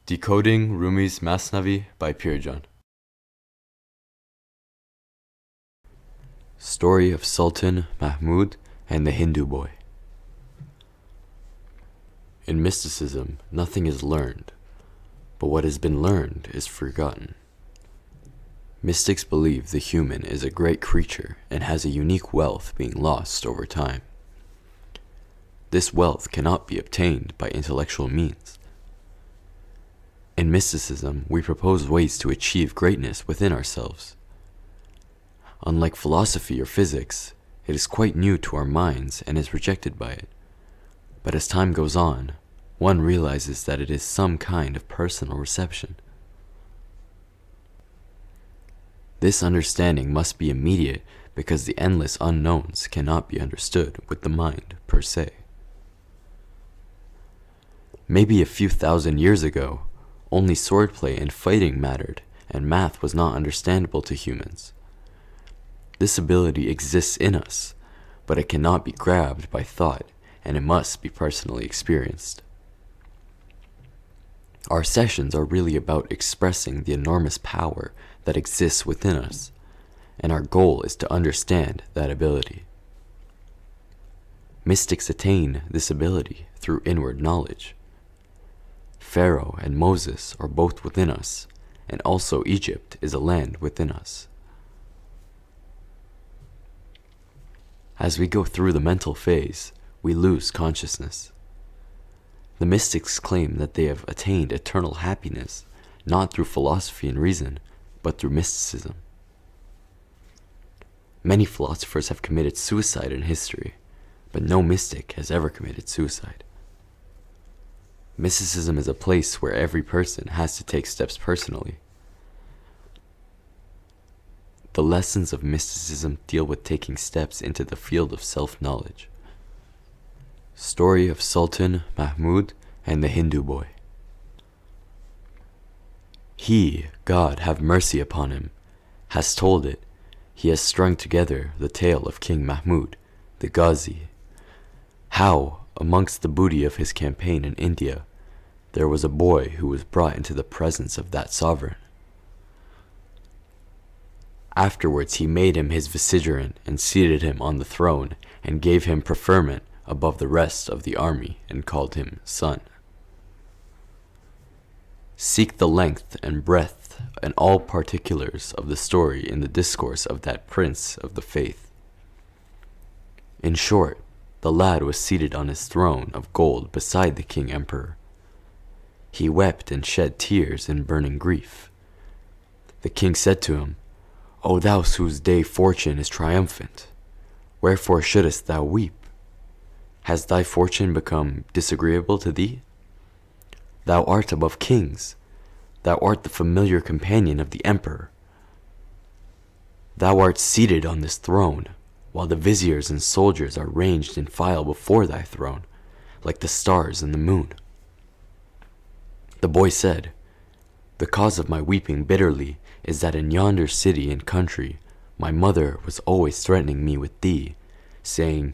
Decoding Rumi's Masnavi by Pirjan. Story of Sultan Mahmúd and the Hindu boy. In mysticism, nothing is learned, but what has been learned is forgotten. Mystics believe the human is a great creature and has a unique wealth being lost over time. This wealth cannot be obtained by intellectual means. In mysticism, we propose ways to achieve greatness within ourselves. Unlike philosophy or physics, it is quite new to our minds and is rejected by it. But as time goes on, one realizes that it is some kind of personal reception. This understanding must be immediate because the endless unknowns cannot be understood with the mind per se. Maybe a few thousand years ago, only swordplay and fighting mattered, and math was not understandable to humans. This ability exists in us, but it cannot be grabbed by thought, and it must be personally experienced. Our sessions are really about expressing the enormous power that exists within us, and our goal is to understand that ability. Mystics attain this ability through inward knowledge. Pharaoh and Moses are both within us, and also Egypt is a land within us. As we go through the mental phase, we lose consciousness. The mystics claim that they have attained eternal happiness, not through philosophy and reason, but through mysticism. Many philosophers have committed suicide in history, but no mystic has ever committed suicide. Mysticism is a place where every person has to take steps personally. The lessons of mysticism deal with taking steps into the field of self-knowledge. Story of Sultan Mahmúd and the Hindu boy. He, God have mercy upon him, has told it. He has strung together the tale of King Mahmúd, theGhází. How, amongst the booty of his campaign in India, there was a boy who was brought into the presence of that sovereign. Afterwards he made him his vicegerent and seated him on the throne and gave him preferment above the rest of the army and called him son. Seek the length and breadth and all particulars of the story in the discourse of that prince of the faith. In short, the lad was seated on his throne of gold beside the king emperor. He wept and shed tears in burning grief. The king said to him, O thou whose day fortune is triumphant, wherefore shouldst thou weep? Has thy fortune become disagreeable to thee? Thou art above kings. Thou art the familiar companion of the emperor. Thou art seated on this throne, while the viziers and soldiers are ranged in file before thy throne, like the stars and the moon. The boy said, The cause of my weeping bitterly is that in yonder city and country my mother was always threatening me with thee, saying,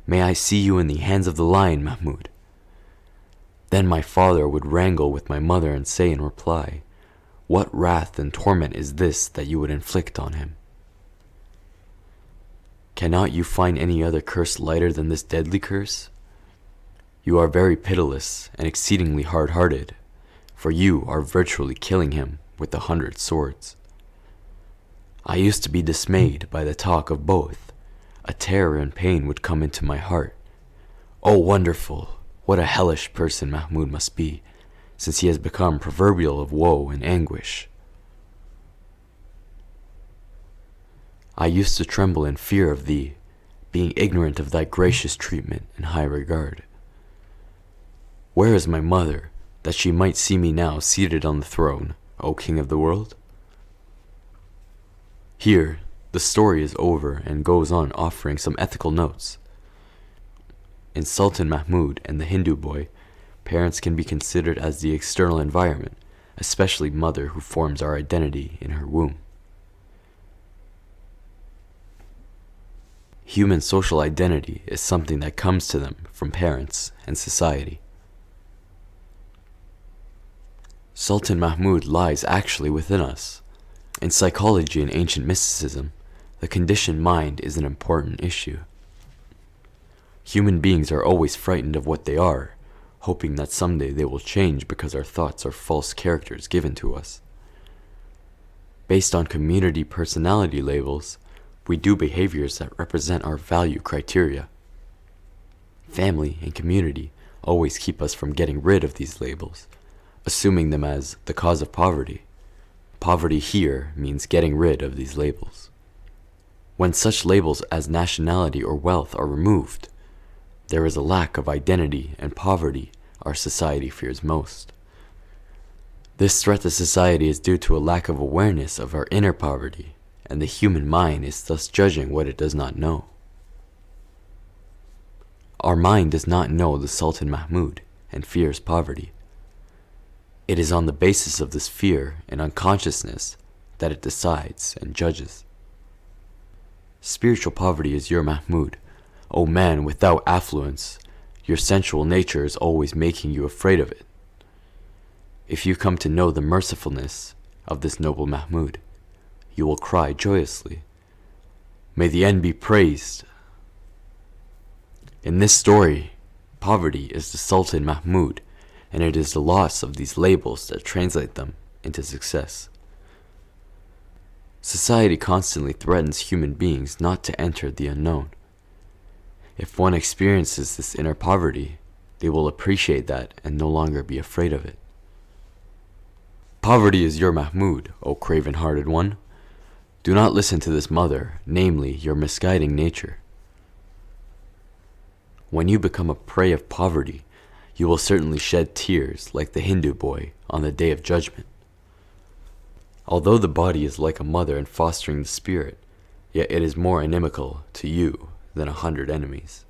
May I see you in the hands of the lion, Mahmud. Then my father would wrangle with my mother and say in reply, What wrath and torment is this that you would inflict on him? Cannot you find any other curse lighter than this deadly curse? You are very pitiless and exceedingly hard-hearted, for you are virtually killing him with 100 swords. I used to be dismayed by the talk of both. A terror and pain would come into my heart. Oh, wonderful! What a hellish person Mahmud must be, since he has become proverbial of woe and anguish. I used to tremble in fear of thee, being ignorant of thy gracious treatment and high regard. Where is my mother, that she might see me now seated on the throne, O King of the world? Here, the story is over and goes on offering some ethical notes. In Sultan Mahmúd and the Hindu boy, parents can be considered as the external environment, especially mother who forms our identity in her womb. Human social identity is something that comes to them from parents and society. Sultan Mahmúd lies actually within us. In psychology and ancient mysticism, the conditioned mind is an important issue. Human beings are always frightened of what they are, hoping that someday they will change because our thoughts are false characters given to us. Based on community personality labels, we do behaviors that represent our value criteria. Family and community always keep us from getting rid of these labels, assuming them as the cause of poverty. Poverty here means getting rid of these labels. When such labels as nationality or wealth are removed, there is a lack of identity and poverty our society fears most. This threat to society is due to a lack of awareness of our inner poverty, and the human mind is thus judging what it does not know. Our mind does not know the Sultan Mahmúd and fears poverty. It is on the basis of this fear and unconsciousness that it decides and judges. Spiritual poverty is your Mahmúd. O man without affluence, your sensual nature is always making you afraid of it. If you come to know the mercifulness of this noble Mahmúd, you will cry joyously, "May the end be praised." In this story, poverty is the Sultan Mahmúd, and it is the loss of these labels that translate them into success. Society constantly threatens human beings not to enter the unknown. If one experiences this inner poverty, they will appreciate that and no longer be afraid of it. Poverty is your Mahmúd, O craven-hearted one. Do not listen to this mother, namely your misguiding nature. When you become a prey of poverty, you will certainly shed tears like the Hindu boy on the day of judgment. Although the body is like a mother in fostering the spirit, yet it is more inimical to you than 100 enemies.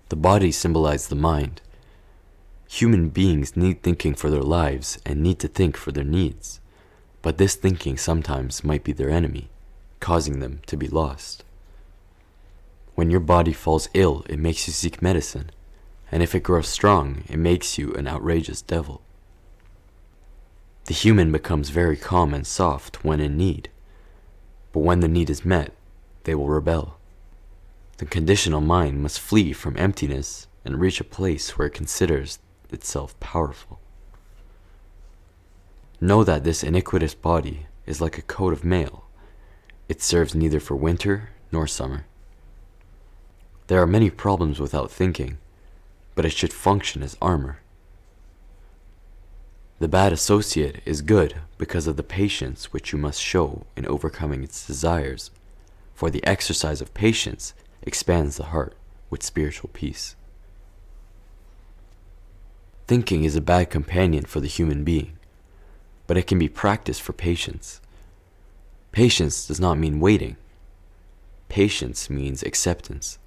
The body symbolizes the mind. Human beings need thinking for their lives and need to think for their needs, but this thinking sometimes might be their enemy, causing them to be lost. When your body falls ill, it makes you seek medicine, and if it grows strong, it makes you an outrageous devil. The human becomes very calm and soft when in need, but when the need is met, they will rebel. The conditional mind must flee from emptiness and reach a place where it considers itself powerful. Know that this iniquitous body is like a coat of mail. It serves neither for winter nor summer. There are many problems without thinking, but it should function as armor. The bad associate is good because of the patience which you must show in overcoming its desires, for the exercise of patience expands the heart with spiritual peace. Thinking is a bad companion for the human being, but it can be practiced for patience. Patience does not mean waiting. Patience means acceptance.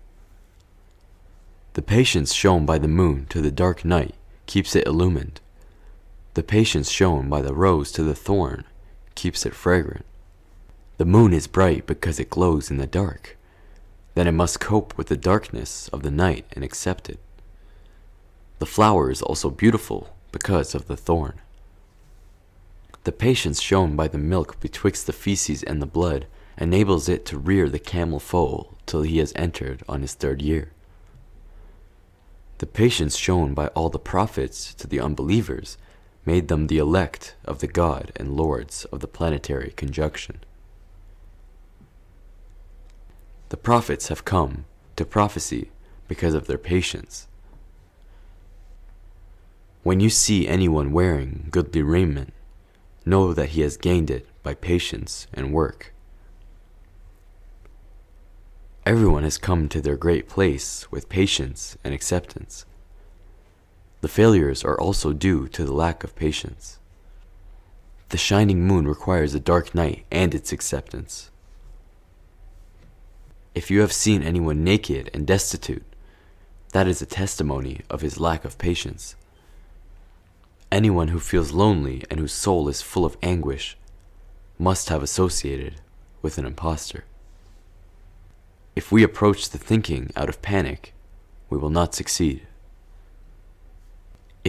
The patience shown by the moon to the dark night keeps it illumined. The patience shown by the rose to the thorn keeps it fragrant. The moon is bright because it glows in the dark. Then it must cope with the darkness of the night and accept it. The flower is also beautiful because of the thorn. The patience shown by the milk betwixt the feces and the blood enables it to rear the camel foal till he has entered on his 3rd year. The patience shown by all the prophets to the unbelievers made them the elect of the God and lords of the planetary conjunction. The prophets have come to prophecy because of their patience. When you see anyone wearing goodly raiment, know that he has gained it by patience and work. Everyone has come to their great place with patience and acceptance. The failures are also due to the lack of patience. The shining moon requires a dark night and its acceptance. If you have seen anyone naked and destitute, that is a testimony of his lack of patience. Anyone who feels lonely and whose soul is full of anguish must have associated with an impostor. If we approach the thinking out of panic, we will not succeed.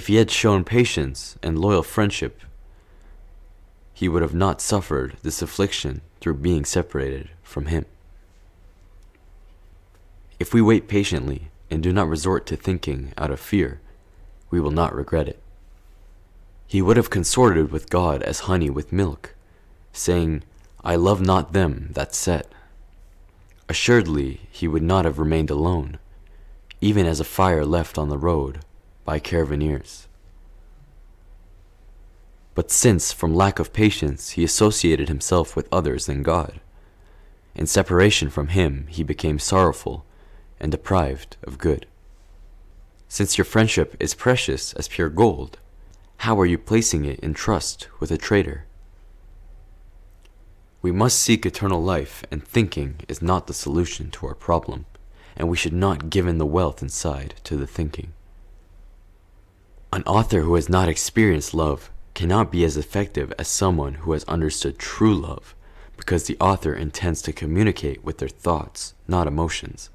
If he had shown patience and loyal friendship, he would have not suffered this affliction through being separated from him. If we wait patiently and do not resort to thinking out of fear, we will not regret it. He would have consorted with God as honey with milk, saying, I love not them that set. Assuredly, he would not have remained alone, even as a fire left on the road by caravaneers. But since from lack of patience he associated himself with others than God, in separation from him he became sorrowful and deprived of good. Since your friendship is precious as pure gold, how are you placing it in trust with a traitor? We must seek eternal life, and thinking is not the solution to our problem, and we should not give in the wealth inside to the thinking. An author who has not experienced love cannot be as effective as someone who has understood true love, because the author intends to communicate with their thoughts, not emotions.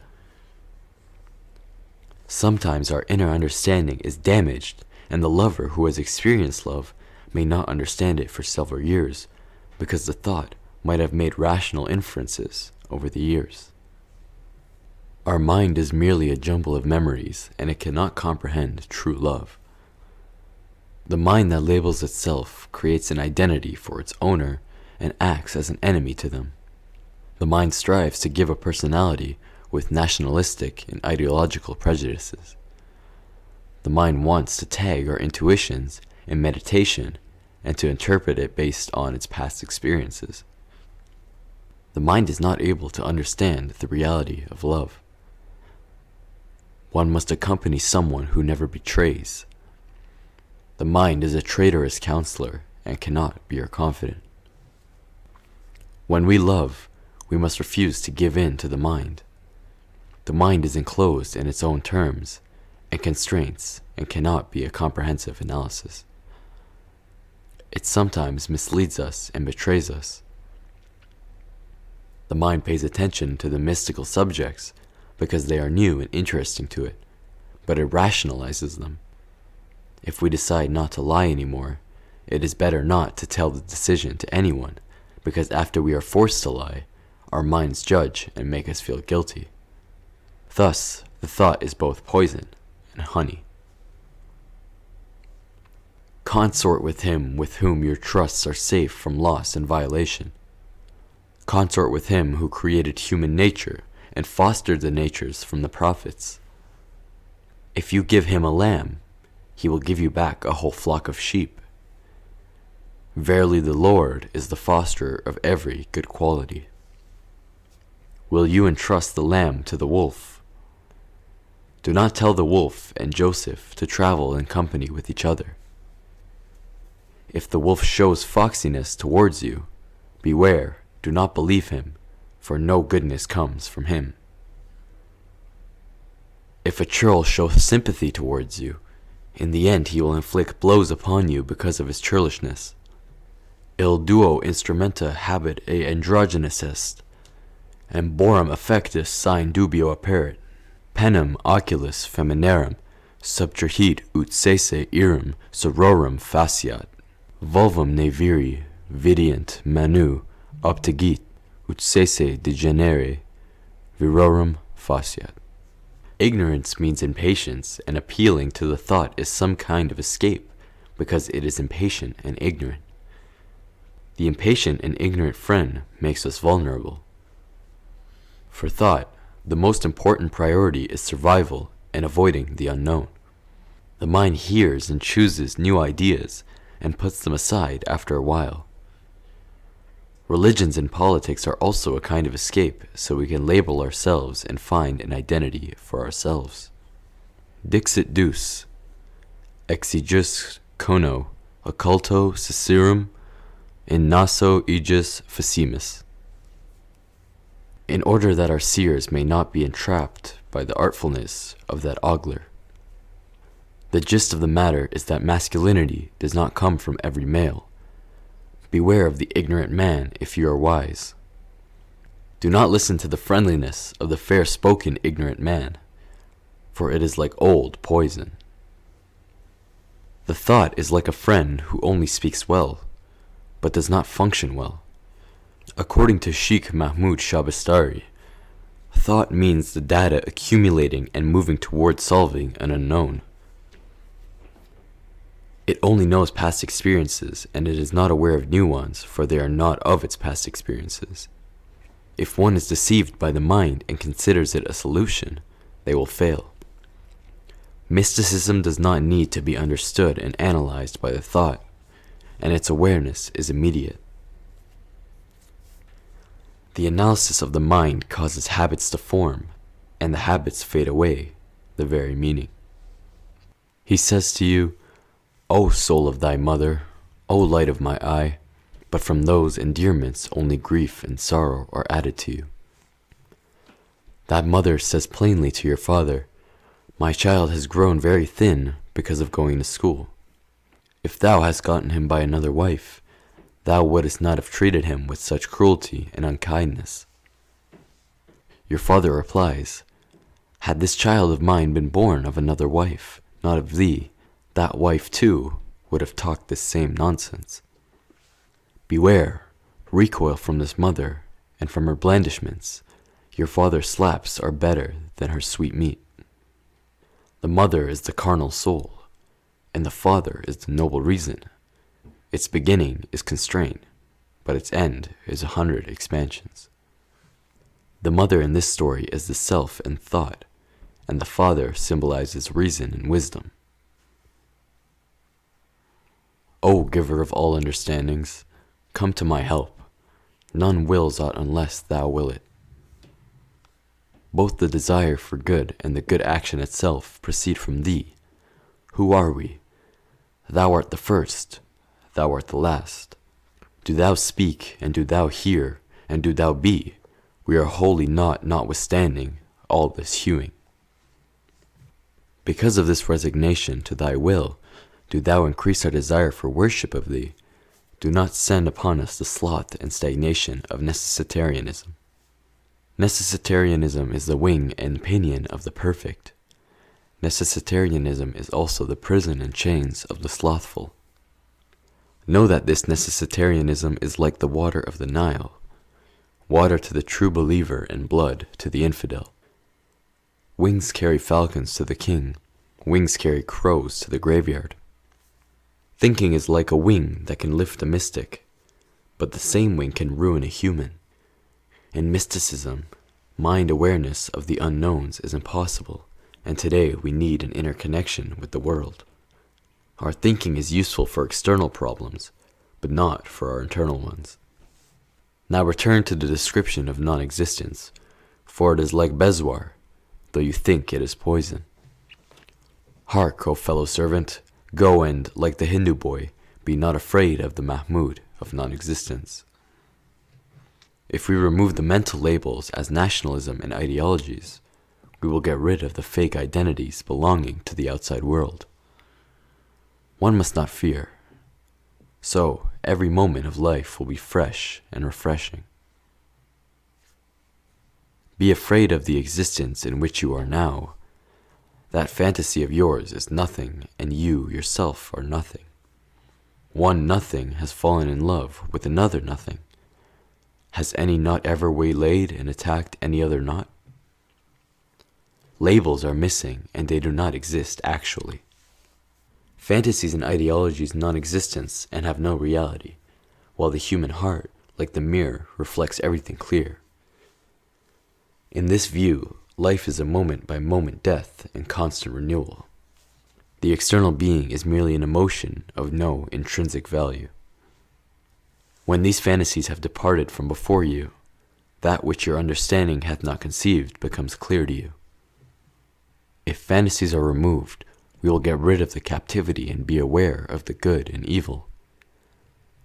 Sometimes our inner understanding is damaged, and the lover who has experienced love may not understand it for several years, because the thought might have made rational inferences over the years. Our mind is merely a jumble of memories, and it cannot comprehend true love. The mind that labels itself creates an identity for its owner and acts as an enemy to them. The mind strives to give a personality with nationalistic and ideological prejudices. The mind wants to tag our intuitions in meditation and to interpret it based on its past experiences. The mind is not able to understand the reality of love. One must accompany someone who never betrays. The mind is a traitorous counselor and cannot be our confidant. When we love, we must refuse to give in to the mind. The mind is enclosed in its own terms and constraints and cannot be a comprehensive analysis. It sometimes misleads us and betrays us. The mind pays attention to the mystical subjects because they are new and interesting to it, but it rationalizes them. If we decide not to lie anymore, it is better not to tell the decision to anyone, because after we are forced to lie, our minds judge and make us feel guilty. Thus, the thought is both poison and honey. Consort with him with whom your trusts are safe from loss and violation. Consort with him who created human nature and fostered the natures from the prophets. If you give him a lamb, he will give you back a whole flock of sheep. Verily the Lord is the fosterer of every good quality. Will you entrust the lamb to the wolf? Do not tell the wolf and Joseph to travel in company with each other. If the wolf shows foxiness towards you, beware, do not believe him, for no goodness comes from him. If a churl shows sympathy towards you, in the end he will inflict blows upon you because of his churlishness. Il duo instrumenta habet e androgynous est, and borum affectus sine dubio apparet, penem oculis feminarum subtrahit ut sese irum sororum faciat, vulvum ne viri vidient manu obtegit ut sese degenere virorum faciat. Ignorance means impatience, and appealing to the thought is some kind of escape, because it is impatient and ignorant. The impatient and ignorant friend makes us vulnerable. For thought, the most important priority is survival and avoiding the unknown. The mind hears and chooses new ideas and puts them aside after a while. Religions and politics are also a kind of escape, so we can label ourselves and find an identity for ourselves. Dixit Deus, exegus cono, occulto cicerum, in naso aegis facimus. In order that our seers may not be entrapped by the artfulness of that ogler. The gist of the matter is that masculinity does not come from every male. Beware of the ignorant man if you are wise. Do not listen to the friendliness of the fair-spoken ignorant man, for it is like old poison. The thought is like a friend who only speaks well, but does not function well. According to King Mahmúd Shabastari, thought means the data accumulating and moving towards solving an unknown. It only knows past experiences, and it is not aware of new ones, for they are not of its past experiences. If one is deceived by the mind and considers it a solution, they will fail. Mysticism does not need to be understood and analyzed by the thought, and its awareness is immediate. The analysis of the mind causes habits to form, and the habits fade away, the very meaning. He says to you, O soul of thy mother, O light of my eye, but from those endearments only grief and sorrow are added to you. That mother says plainly to your father, my child has grown very thin because of going to school. If thou hast gotten him by another wife, thou wouldst not have treated him with such cruelty and unkindness. Your father replies, had this child of mine been born of another wife, not of thee, that wife too would have talked this same nonsense. Beware, recoil from this mother, and from her blandishments. Your father's slaps are better than her sweet meat. The mother is the carnal soul, and the father is the noble reason. Its beginning is constraint, but its end is 100 expansions. The mother in this story is the self and thought, and the father symbolizes reason and wisdom. O giver of all understandings, come to my help. None wills aught unless thou will it. Both the desire for good and the good action itself proceed from thee. Who are we? Thou art the first, thou art the last. Do thou speak, and do thou hear, and do thou be. We are wholly not notwithstanding all this hewing. Because of this resignation to thy will, do thou increase our desire for worship of thee. Do not send upon us the sloth and stagnation of necessitarianism. Necessitarianism is the wing and pinion of the perfect. Necessitarianism is also the prison and chains of the slothful. Know that this necessitarianism is like the water of the Nile, water to the true believer and blood to the infidel. Wings carry falcons to the king, wings carry crows to the graveyard. Thinking is like a wing that can lift a mystic, but the same wing can ruin a human. In mysticism, mind awareness of the unknowns is impossible, and today we need an interconnection with the world. Our thinking is useful for external problems, but not for our internal ones. Now return to the description of non-existence, for it is like bezoar, though you think it is poison. Hark, O fellow servant, go and, like the Hindu boy, be not afraid of the Mahmud of non-existence. If we remove the mental labels as nationalism and ideologies, we will get rid of the fake identities belonging to the outside world. One must not fear. So, every moment of life will be fresh and refreshing. Be afraid of the existence in which you are now. That fantasy of yours is nothing, and you yourself are nothing. One nothing has fallen in love with another nothing. Has any knot ever waylaid and attacked any other knot? Labels are missing, and they do not exist actually. Fantasies and ideologies non-existence and have no reality, while the human heart, like the mirror, reflects everything clear. In this view, life is a moment-by-moment death and constant renewal. The external being is merely an emotion of no intrinsic value. When these fantasies have departed from before you, that which your understanding hath not conceived becomes clear to you. If fantasies are removed, we will get rid of the captivity and be aware of the good and evil.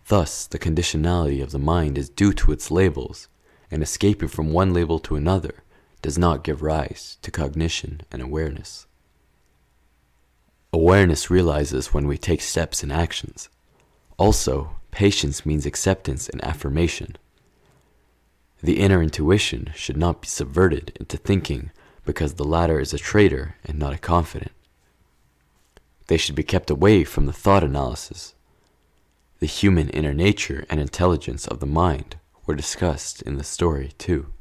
Thus, the conditionality of the mind is due to its labels, and escaping from one label to another does not give rise to cognition and awareness. Awareness realizes when we take steps and actions. Also, patience means acceptance and affirmation. The inner intuition should not be subverted into thinking because the latter is a traitor and not a confident. They should be kept away from the thought analysis. The human inner nature and intelligence of the mind were discussed in the story too.